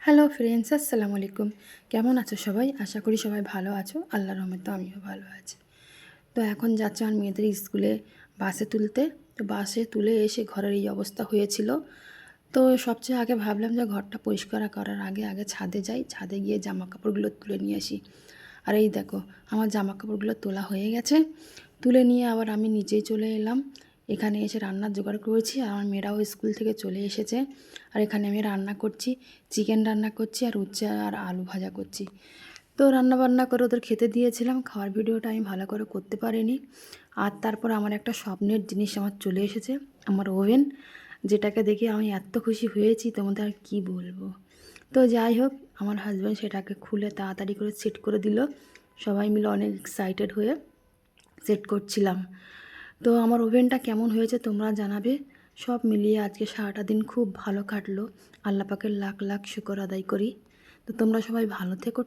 Hello friends, আসসালামু আলাইকুম। কেমন আছো সবাই? আশা করি সবাই ভালো আছো। আল্লাহর রহমতে আমিও ভালো আছি। তো এখন যাচ্ছে আমার মেয়েদের স্কুলে বাসে তুলতে। তো বাসে তুলে এসে ঘরের এই অবস্থা হয়েছিল। তো সবচেয়ে আগে ভাবলাম যে ঘরটা পরিষ্কার করার আগে আগে ছাদে যাই, ছাদে গিয়ে জামা কাপড়গুলো তুলে নিয়ে আসি। আর এই দেখো, আমার জামা কাপড়গুলো তোলা হয়ে গেছে। তুলে নিয়ে আবার আমি নিচেই চলে এলাম। এখানে এসে রান্নার জোগাড় করেছি, আর আমার মেয়েরাও স্কুল থেকে চলে এসেছে। আর এখানে আমি রান্না করছি, চিকেন রান্না করছি, আর উচ্ছে আর আলু ভাজা করছি। তো রান্না বান্না করে ওদের খেতে দিয়েছিলাম। খাওয়ার ভিডিওটা আমি ভালো করে করতে পারিনি। আর তারপর আমার একটা স্বপ্নের জিনিস আমার চলে এসেছে, আমার ওভেন, যেটাকে দেখে আমি এত খুশি হয়েছি তোমাদের আর কী বলবো। তো যাই হোক, আমার হাজব্যান্ড সেটাকে খুলে তাড়াতাড়ি করে সেট করে দিল। সবাই মিলে অনেক এক্সাইটেড হয়ে সেট করছিলাম। তো আমার ওভেনটা কেমন হয়েছে তোমরা জানাবে। সব মিলিয়ে আজকে সারাটা দিন খুব ভালো কাটলো। আল্লাহ পাকের লাখ লাখ শুকর আদায় করি। তো তোমরা সবাই ভালো থেকো।